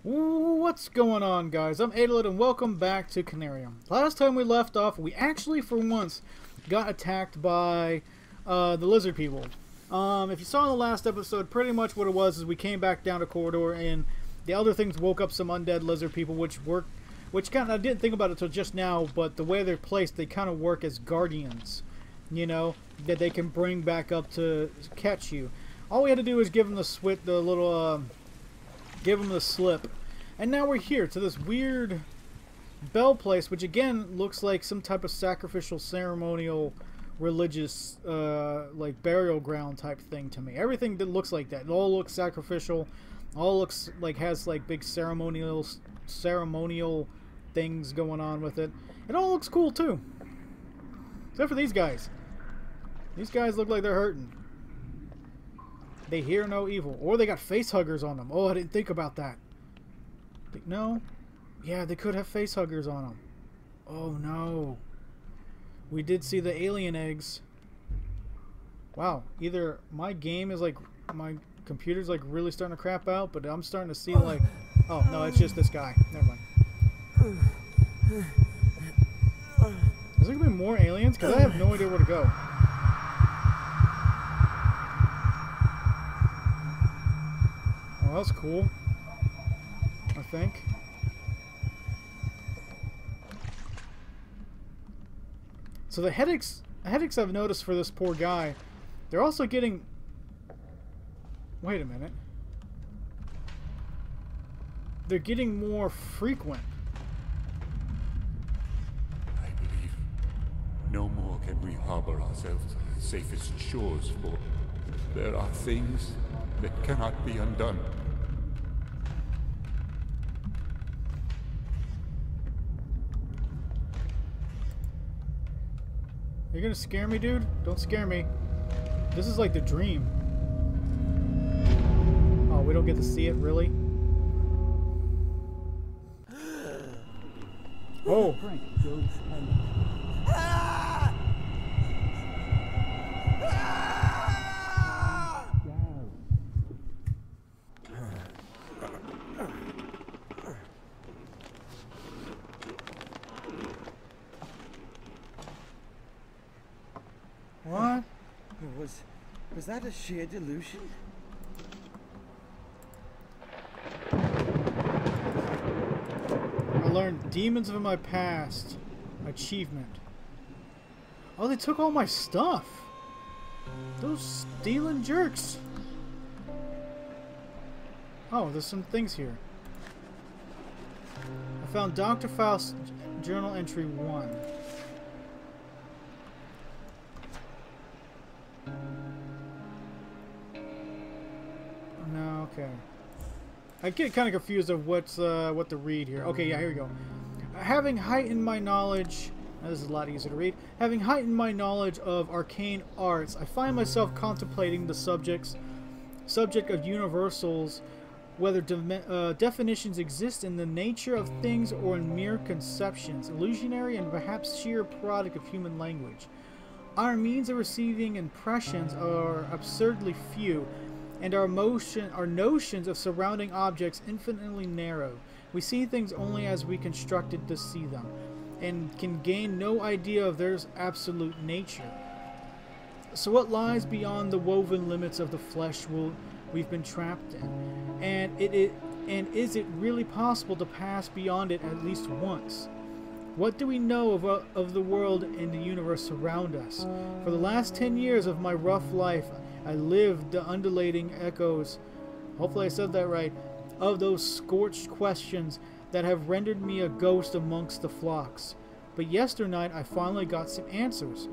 What's going on, guys? I'm Aetallidd and welcome back to Conarium. Last time we left off, we actually, for once, got attacked by the lizard people. If you saw in the last episode, pretty much what it was is we came back down a corridor and the Elder Things woke up some undead lizard people, which kind of, I didn't think about it until just now, but the way they're placed, they kind of work as guardians, you know, that they can bring back up to catch you. All we had to do is give them give them the slip. And now we're here to this weird bell place, which again looks like some type of sacrificial, ceremonial, religious, like burial ground type thing to me. Everything that looks like that. It all looks sacrificial. All looks like has like big ceremonial things going on with it. It all looks cool too. Except for these guys. These guys look like they're hurting. They hear no evil. Or they got face huggers on them. Oh, I didn't think about that. No? Yeah, they could have face huggers on them. Oh, no. We did see the alien eggs. Wow. Either my game is like... My computer's like really starting to crap out, but I'm starting to see like... Oh, no, it's just this guy. Never mind. Is there going to be more aliens? Because I have no idea where to go. Oh, that's cool. I think. So the headaches I've noticed for this poor guy, they're also getting... Wait a minute. They're getting more frequent. I believe no more can we harbor ourselves on the safest shores, for there are things that cannot be undone. You're gonna scare me, dude? Don't scare me. This is like the dream. Oh, we don't get to see it, really? Oh! What? Was that a sheer delusion? I learned demons of my past. Achievement. Oh, they took all my stuff. Those stealing jerks. Oh, there's some things here. I found Dr. Faust Journal entry 1. No, okay. I get kind of confused of what to read here. Okay, yeah, here we go. Having heightened my knowledge... This is a lot easier to read. Having heightened my knowledge of arcane arts, I find myself contemplating the subject of universals, whether definitions exist in the nature of things or in mere conceptions, illusionary and perhaps sheer product of human language. Our means of receiving impressions are absurdly few, and our notions of surrounding objects infinitely narrow. We see things only as we constructed to see them, and can gain no idea of their absolute nature. So what lies beyond the woven limits of the flesh we've been trapped in? And is it really possible to pass beyond it at least once? What do we know of the world and the universe around us? For the last 10 years of my rough life, I lived the undulating echoes, hopefully I said that right, of those scorched questions that have rendered me a ghost amongst the flocks. But yesternight I finally got some answers.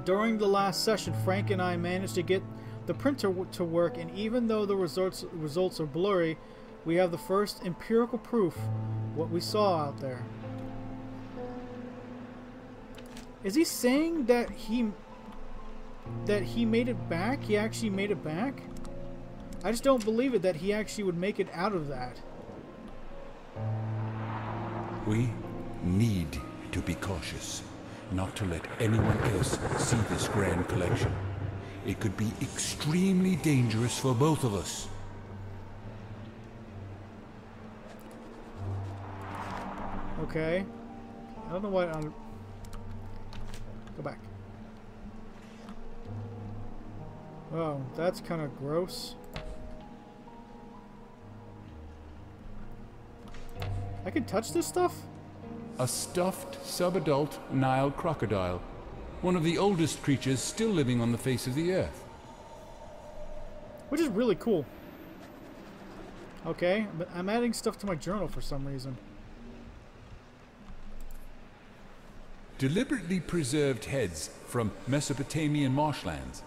During the last session, Frank and I managed to get the printer to work, and even though the results are blurry, we have the first empirical proof what we saw out there. Is he saying that he made it back? He actually made it back? I just don't believe it that he actually would make it out of that. We need to be cautious, not to let anyone else see this grand collection. It could be extremely dangerous for both of us. Okay. I don't know why I'm... Go back. Oh, that's kind of gross. I can touch this stuff? A stuffed, subadult Nile crocodile. One of the oldest creatures still living on the face of the earth. Which is really cool. Okay, but I'm adding stuff to my journal for some reason. Deliberately preserved heads from Mesopotamian marshlands.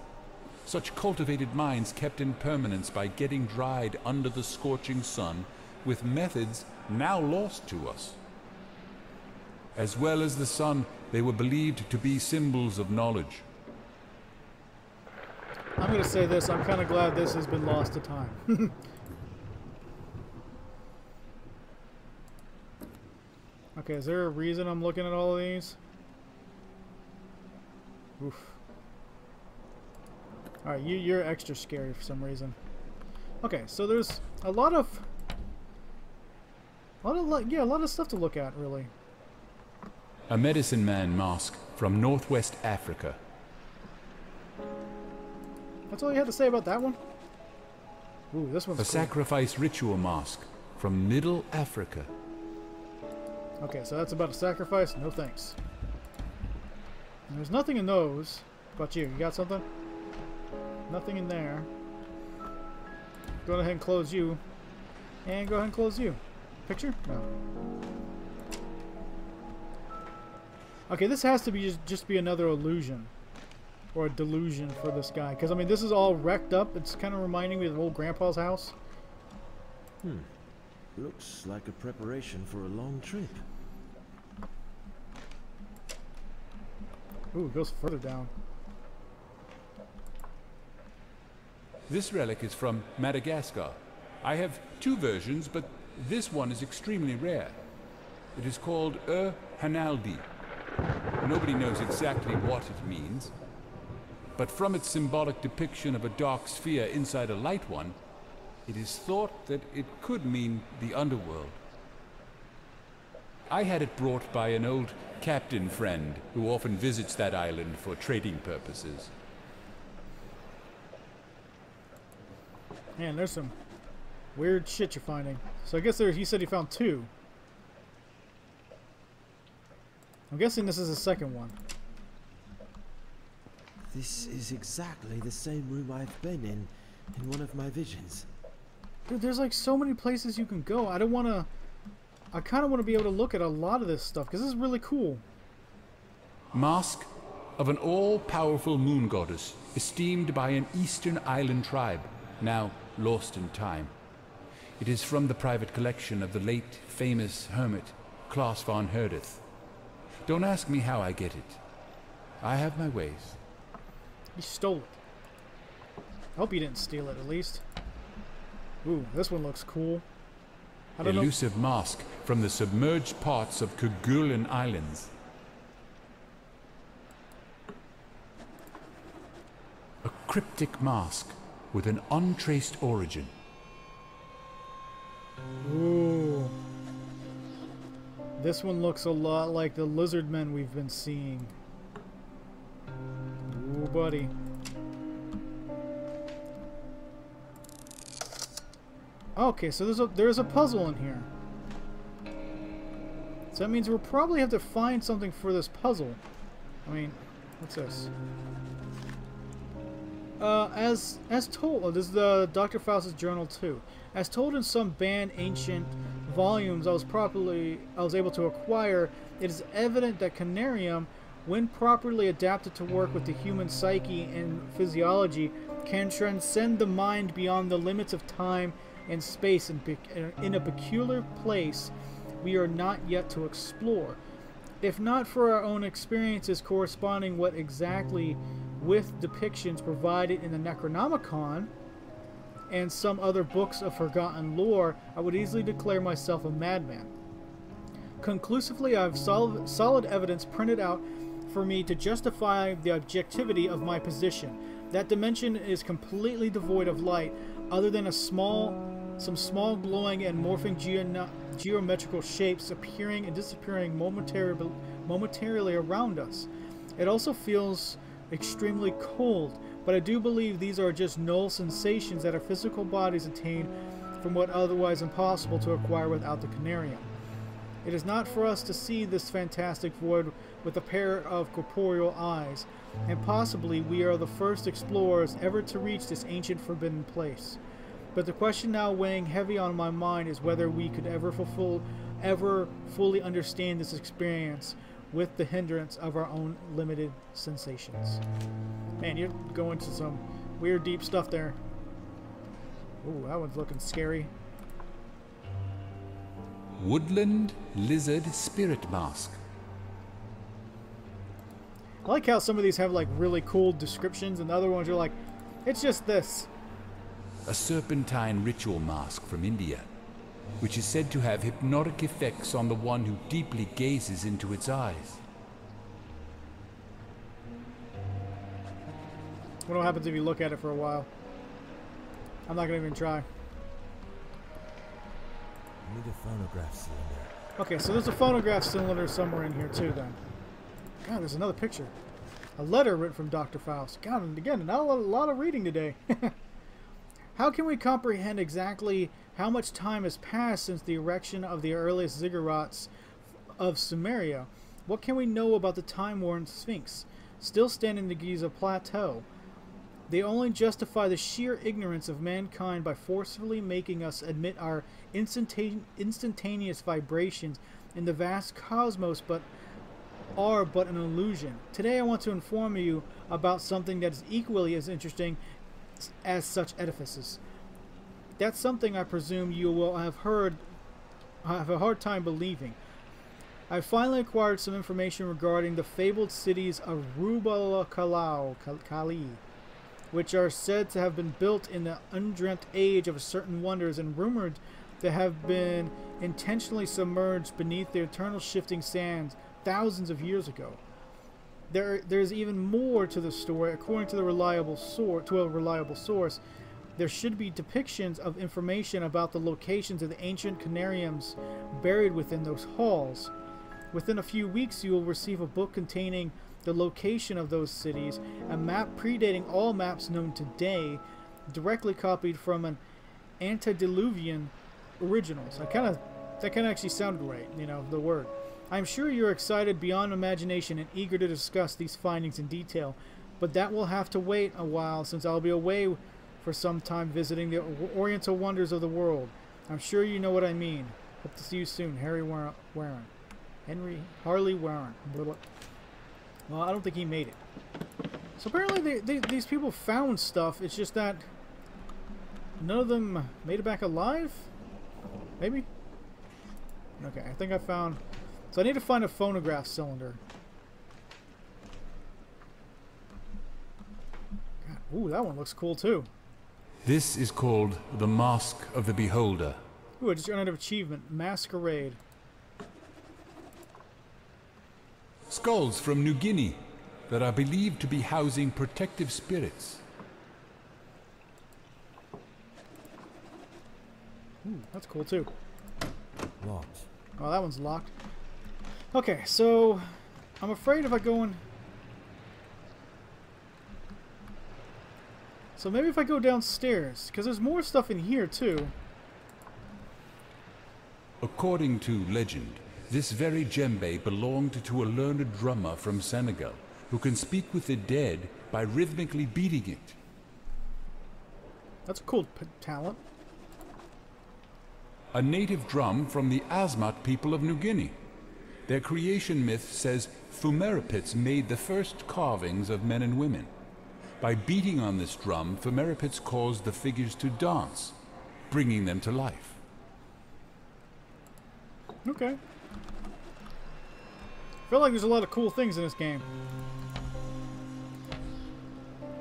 Such cultivated minds kept in permanence by getting dried under the scorching sun with methods now lost to us. As well as the sun, they were believed to be symbols of knowledge. I'm going to say this, I'm kind of glad this has been lost to time. Okay, is there a reason I'm looking at all of these? Oof. Alright, you're extra scary for some reason. Okay, so there's a lot of stuff to look at, really. A medicine man mask from Northwest Africa. That's all you had to say about that one? Ooh, this one's A cool. sacrifice ritual mask from Middle Africa. Okay, so that's about a sacrifice? No thanks. And there's nothing in those. What about you? You got something? Nothing in there. Go ahead and close you. And go ahead and close you. Picture? No. Okay, this has to be just be another illusion. Or a delusion for this guy. Because, I mean, this is all wrecked up. It's kind of reminding me of old Grandpa's house. Looks like a preparation for a long trip. Ooh, it goes further down. This relic is from Madagascar. I have two versions, but this one is extremely rare. It is called Aetallidd. Nobody knows exactly what it means, but from its symbolic depiction of a dark sphere inside a light one, it is thought that it could mean the underworld. I had it brought by an old captain friend who often visits that island for trading purposes. Man, there's some weird shit you're finding. So I guess he said he found two. I'm guessing this is the second one. This is exactly the same room I've been in one of my visions. Dude, there's like so many places you can go. I kind of want to be able to look at a lot of this stuff because this is really cool. Mask of an all-powerful moon goddess esteemed by an eastern island tribe, now lost in time. It is from the private collection of the late famous hermit Klaus von Herdeth. Don't ask me how I get it. I have my ways. You stole it. I hope you didn't steal it, at least. Ooh, this one looks cool. I don't know. Elusive mask from the submerged parts of Kerguelen Islands. A cryptic mask with an untraced origin. Ooh. This one looks a lot like the lizard men we've been seeing. Ooh, buddy. Okay, so there's a puzzle in here. So that means we'll probably have to find something for this puzzle. I mean, what's this? As told, this is the Dr. Faustus Journal 2. As told in some banned ancient volumes I was able to acquire, it is evident that Conarium, when properly adapted to work with the human psyche and physiology, can transcend the mind beyond the limits of time and space in a peculiar place we are not yet to explore. If not for our own experiences corresponding what exactly with depictions provided in the Necronomicon and some other books of forgotten lore, I would easily declare myself a madman. Conclusively, I have solid evidence printed out for me to justify the objectivity of my position. That dimension is completely devoid of light, other than a small some small glowing and morphing geometrical shapes appearing and disappearing momentarily around us. It also feels extremely cold, but I do believe these are just null sensations that our physical bodies attain from what otherwise impossible to acquire without the Conarium. It is not for us to see this fantastic void with a pair of corporeal eyes, and possibly we are the first explorers ever to reach this ancient forbidden place. But the question now weighing heavy on my mind is whether we could ever fully understand this experience with the hindrance of our own limited sensations. Man, you're going to some weird deep stuff there. Ooh, that one's looking scary. Woodland Lizard Spirit Mask. I like how some of these have like really cool descriptions and the other ones are like, it's just this. A serpentine ritual mask from India, which is said to have hypnotic effects on the one who deeply gazes into its eyes. What happens if you look at it for a while? I'm not going to even try. I need a phonograph cylinder. Okay, so there's a phonograph cylinder somewhere in here too then. God, there's another picture. A letter written from Dr. Faust. God, and again, not a lot of reading today. How can we comprehend exactly how much time has passed since the erection of the earliest ziggurats of Sumeria? What can we know about the time-worn Sphinx, still standing in the Giza Plateau? They only justify the sheer ignorance of mankind by forcefully making us admit our instantaneous vibrations in the vast cosmos are but an illusion. Today I want to inform you about something that is equally as interesting as such edifices. That's something I presume you will have a hard time believing. I finally acquired some information regarding the fabled cities of Rubala Kali, which are said to have been built in the undreamt age of certain wonders and rumored to have been intentionally submerged beneath the eternal shifting sands thousands of years ago. There's even more to the story. According to a reliable source, there should be depictions of information about the locations of the ancient Conariums buried within those halls. Within a few weeks, you will receive a book containing the location of those cities, a map predating all maps known today, directly copied from an antediluvian originals. That kind of actually sounded right, you know, the word. I'm sure you're excited beyond imagination and eager to discuss these findings in detail, but that will have to wait a while since I'll be away for some time visiting the oriental wonders of the world. I'm sure you know what I mean. Hope to see you soon, Henry Harley Warren. Well, I don't think he made it. So apparently these people found stuff. It's just that none of them made it back alive? Maybe? Okay, I think I found... So I need to find a phonograph cylinder. God, ooh, that one looks cool too. This is called the Mask of the Beholder. Ooh, I just earned an achievement. Masquerade. Skulls from New Guinea that are believed to be housing protective spirits. Ooh, that's cool too. Locked. Oh, that one's locked. Okay, so I'm afraid if I go in... So maybe if I go downstairs, because there's more stuff in here too. According to legend, this very djembe belonged to a learned drummer from Senegal who can speak with the dead by rhythmically beating it. That's a cool talent. A native drum from the Asmat people of New Guinea. Their creation myth says Fumerapits made the first carvings of men and women. By beating on this drum, Fumerapits caused the figures to dance, bringing them to life. Okay. I feel like there's a lot of cool things in this game.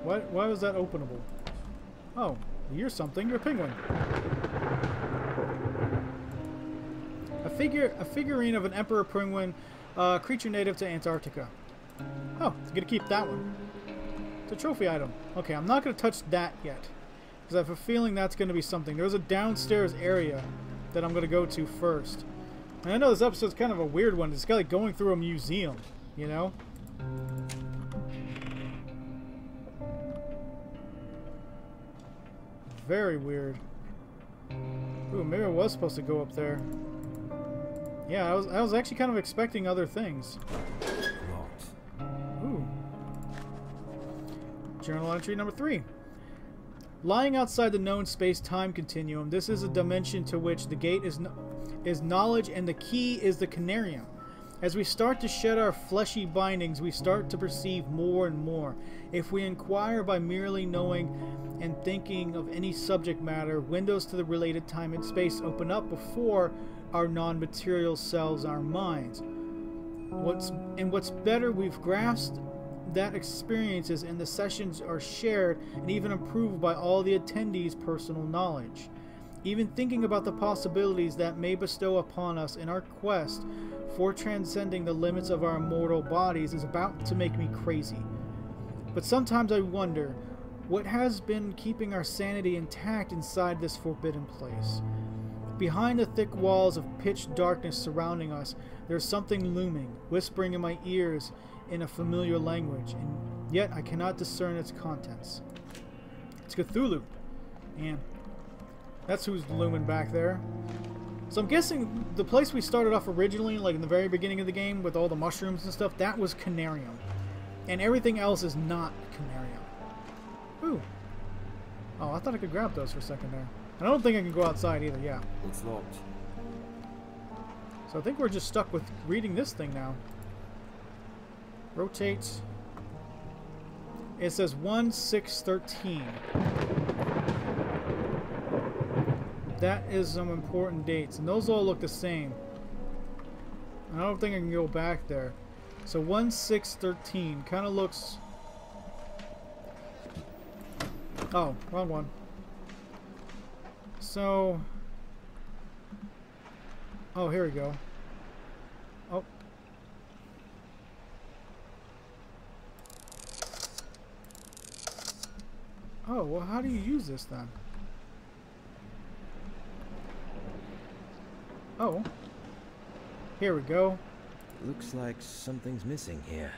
Why was that openable? Oh, you're something. You're a penguin. A figurine of an emperor penguin, creature native to Antarctica. Oh, I'm gonna keep that one. It's a trophy item. Okay, I'm not gonna touch that yet. Because I have a feeling that's going to be something. There's a downstairs area that I'm going to go to first. And I know this episode's kind of a weird one. It's kind of like going through a museum, you know? Very weird. Ooh, maybe I was supposed to go up there. Yeah, I was actually kind of expecting other things. Ooh. Journal entry number 3. Lying outside the known space-time continuum, this is a dimension to which the gate is knowledge and the key is the Conarium. As we start to shed our fleshy bindings, we start to perceive more and more. If we inquire by merely knowing and thinking of any subject matter, windows to the related time and space open up before our non-material selves, our minds. What's better, we've grasped that experiences and the sessions are shared and even improved by all the attendees' personal knowledge. Even thinking about the possibilities that may bestow upon us in our quest for transcending the limits of our mortal bodies is about to make me crazy. But sometimes I wonder, what has been keeping our sanity intact inside this forbidden place? Behind the thick walls of pitch darkness surrounding us, there's something looming, whispering in my ears in a familiar language, and yet I cannot discern its contents. It's Cthulhu. Man, that's who's looming back there. So I'm guessing the place we started off originally, like in the very beginning of the game, with all the mushrooms and stuff, that was Conarium. And everything else is not Conarium. Ooh. Oh, I thought I could grab those for a second there. And I don't think I can go outside either, yeah. It's locked. So I think we're just stuck with reading this thing now. Rotate. It says 1/6/13. That is some important dates, and those all look the same. I don't think I can go back there. So 1/6/13 kind of looks... Oh, wrong one. So... Oh, here we go. Oh. Oh, well, how do you use this then? Oh. Here we go. Looks like something's missing here.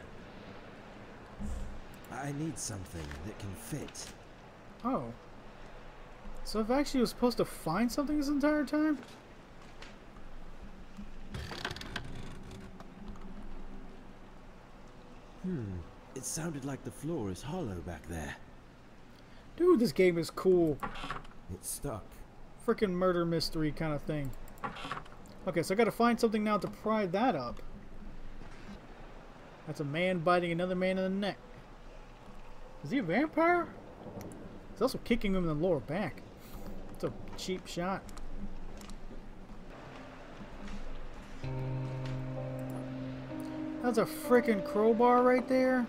I need something that can fit. Oh. So I've actually was supposed to find something this entire time? It sounded like the floor is hollow back there. Dude, this game is cool. It's stuck. Frickin' murder mystery kind of thing. Okay, so I gotta find something now to pry that up. That's a man biting another man in the neck. Is he a vampire? He's also kicking him in the lower back. It's a cheap shot. That's a frickin' crowbar right there.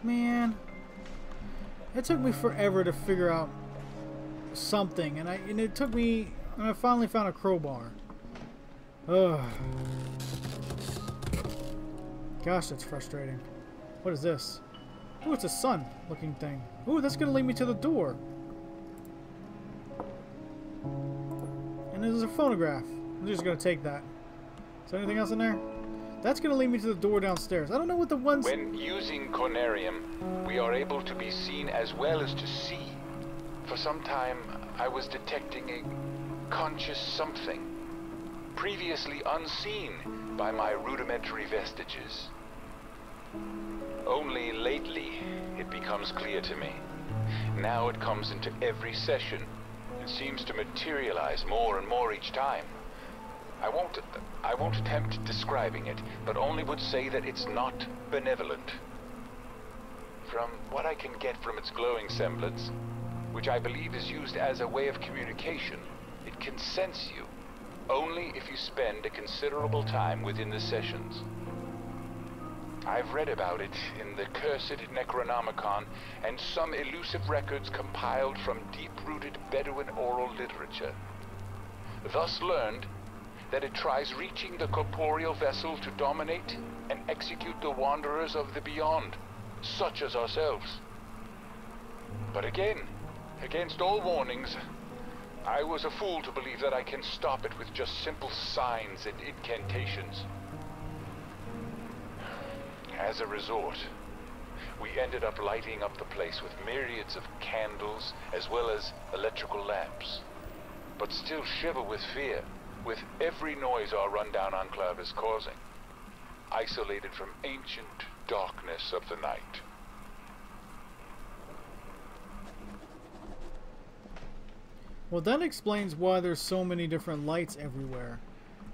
Man. It took me forever to figure out something, and it took me, and I finally found a crowbar. Ugh. Gosh, that's frustrating. What is this? Ooh, it's a sun-looking thing. Ooh, that's gonna lead me to the door. And there's a phonograph. I'm just gonna take that. Is there anything else in there? That's gonna lead me to the door downstairs. I don't know what the ones... When using Conarium, we are able to be seen as well as to see. For some time, I was detecting a conscious something, previously unseen by my rudimentary vestiges. Only lately, it becomes clear to me. Now it comes into every session. It seems to materialize more and more each time. I won't attempt describing it, but only would say that it's not benevolent. From what I can get from its glowing semblance, which I believe is used as a way of communication, it can sense you, only if you spend a considerable time within the sessions. I've read about it in the cursed Necronomicon and some elusive records compiled from deep-rooted Bedouin oral literature. Thus learned that it tries reaching the corporeal vessel to dominate and execute the wanderers of the beyond, such as ourselves. But again, Against all warnings, I was a fool to believe that I can stop it with just simple signs and incantations. As a result, we ended up lighting up the place with myriads of candles as well as electrical lamps. But still shiver with fear, with every noise our rundown enclave is causing. Isolated from ancient darkness of the night. Well, that explains why there's so many different lights everywhere.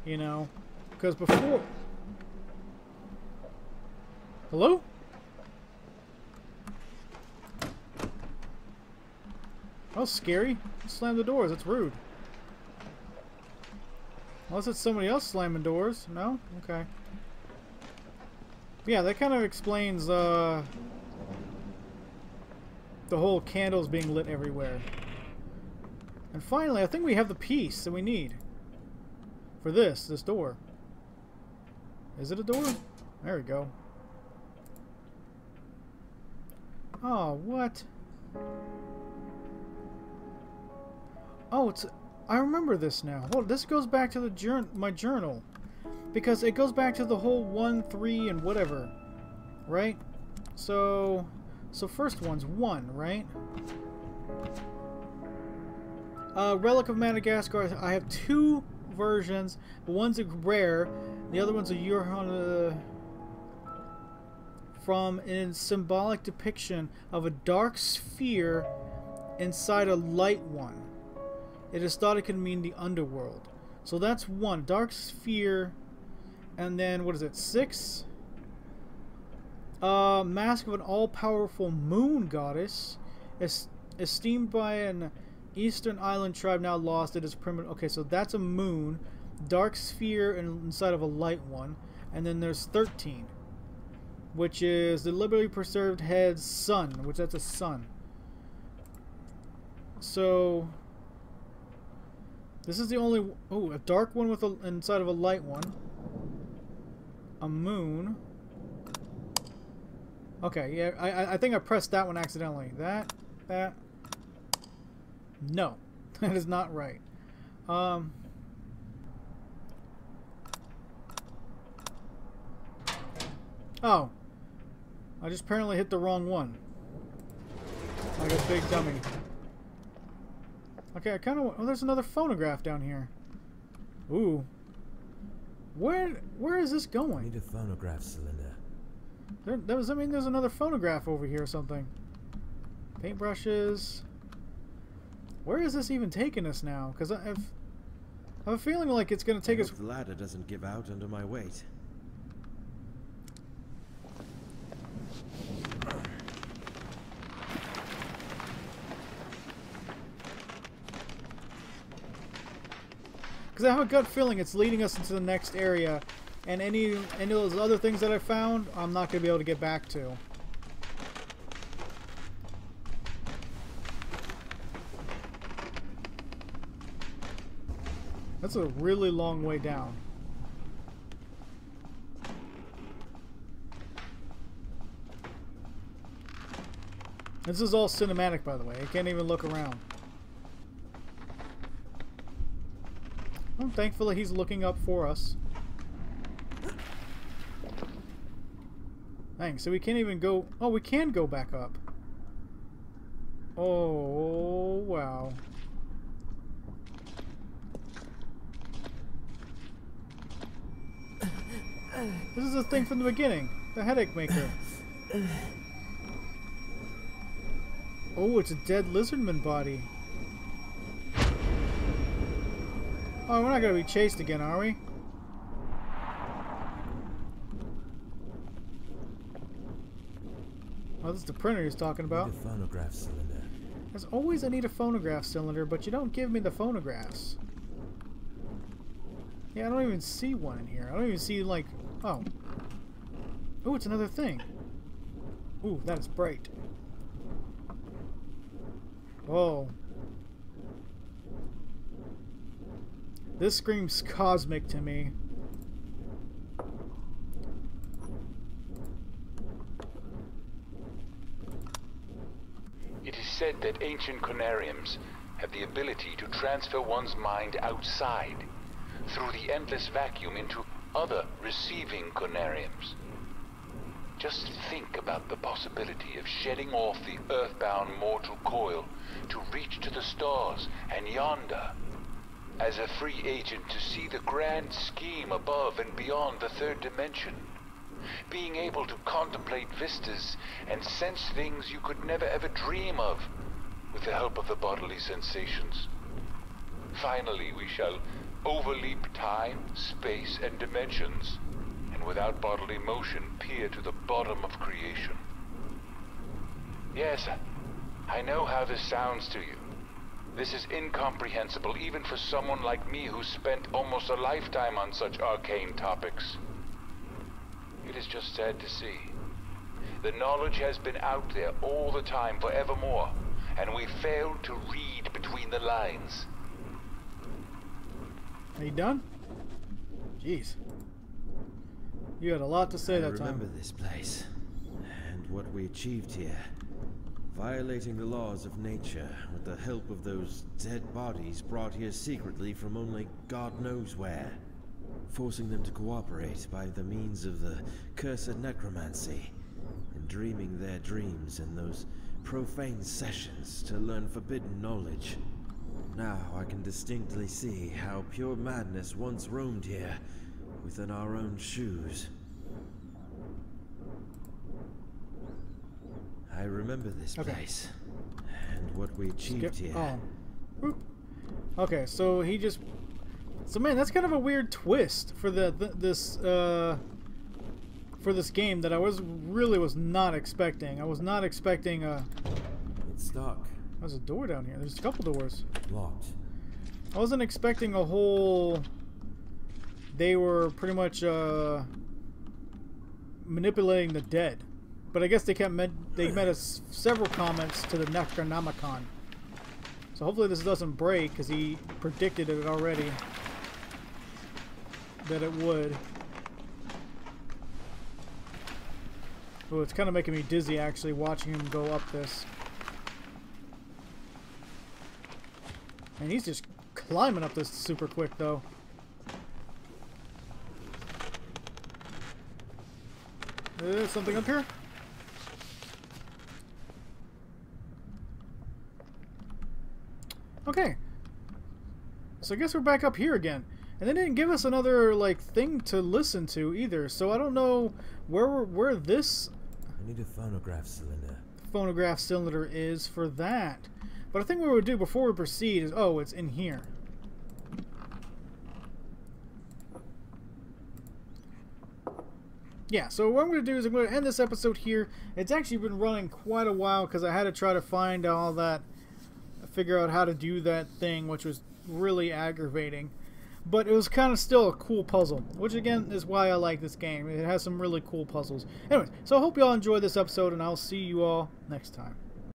You know? Because before... Hello? That was scary. Slam the doors. That's rude. Unless it's somebody else slamming doors. No? Okay. Yeah, that kind of explains the whole candles being lit everywhere. And finally, I think we have the piece that we need for this door. Is it a door? There we go. Oh, what? Oh, I remember this now. Well, this goes back to the my journal. Because it goes back to the whole 1, 3, and whatever. Right? So first one's 1, right? Relic of Madagascar, I have 2 versions. One's a rare, the other one's a from a symbolic depiction of a dark sphere inside a light one. It is thought it could mean the underworld. So that's 1. Dark sphere, and then, what is it, 6? Mask of an all-powerful moon goddess, esteemed by an Eastern island tribe now lost. It is primitive. Okay, so that's a moon, dark sphere inside of a light one, and then there's 13, which is the liberally preserved head's sun, which that's a sun. So this is the only. Oh, a dark one with inside of a light one. A moon. Okay, yeah, I think I pressed that one accidentally. That. No, that is not right. Oh, I just apparently hit the wrong one. Like a big dummy. Okay, I kind of. Oh, there's another phonograph down here. Ooh. Where is this going? I need a phonograph cylinder. Does that mean there's another phonograph over here or something? Paintbrushes. Where is this even taking us now? Because I have a feeling like it's going to take us... The ladder doesn't give out under my weight. Because I have a gut feeling it's leading us into the next area, and any of those other things that I found, I'm not going to be able to get back to. That's a really long way down. This is all cinematic, by the way. I can't even look around. Well, thankfully he's looking up for us. Dang, so we can't even go... Oh, we can go back up. Oh, wow. This is the thing from the beginning. The headache maker. Oh, it's a dead lizardman body. Oh, we're not going to be chased again, are we? Oh, this is the printer he's talking about. Need a phonograph cylinder. There's always a need a phonograph cylinder, but you don't give me the phonographs. Yeah, I don't even see one in here. I don't even see, like... Oh. Oh, it's another thing. Ooh, that is bright. Whoa. This screams cosmic to me. It is said that ancient Conariums have the ability to transfer one's mind outside, through the endless vacuum, into other receiving Conariums. Just think about the possibility of shedding off the earthbound mortal coil to reach to the stars and yonder, as a free agent to see the grand scheme above and beyond the third dimension. Being able to contemplate vistas and sense things you could never ever dream of, with the help of the bodily sensations. Finally, we shall overleap time, space, and dimensions, and without bodily motion peer to the bottom of creation. Yes, I know how this sounds to you. This is incomprehensible even for someone like me who spent almost a lifetime on such arcane topics. It is just sad to see. The knowledge has been out there all the time, forevermore, and we failed to read between the lines. Are you done? Jeez. You had a lot to say that time. I remember this place, and what we achieved here. Violating the laws of nature with the help of those dead bodies brought here secretly from only God knows where. Forcing them to cooperate by the means of the cursed necromancy, and dreaming their dreams in those profane sessions to learn forbidden knowledge. Now I can distinctly see how pure madness once roamed here, within our own shoes. I remember this place, and what we achieved here. Oh. Oop. Okay, so he just... So man, that's kind of a weird twist for this game that I was not expecting. I was not expecting It's stuck. There's a door down here. There's a couple doors. Locked. I wasn't expecting a whole... They were pretty much manipulating the dead. But I guess they made us several comments to the Necronomicon. So hopefully this doesn't break, because he predicted it already. That it would. Oh, it's kind of making me dizzy actually watching him go up this. And he's just climbing up this super quick though. There's something up here. Okay. So I guess we're back up here again. And they didn't give us another like thing to listen to either. So I don't know where this I need a phonograph cylinder is for that. But I think what we would do before we proceed is, oh, it's in here. Yeah, so what I'm going to do is I'm going to end this episode here. It's actually been running quite a while because I had to try to find all that, figure out how to do that thing, which was really aggravating. But it was kind of still a cool puzzle, which again is why I like this game. It has some really cool puzzles. Anyways, so I hope you all enjoyed this episode, and I'll see you all next time.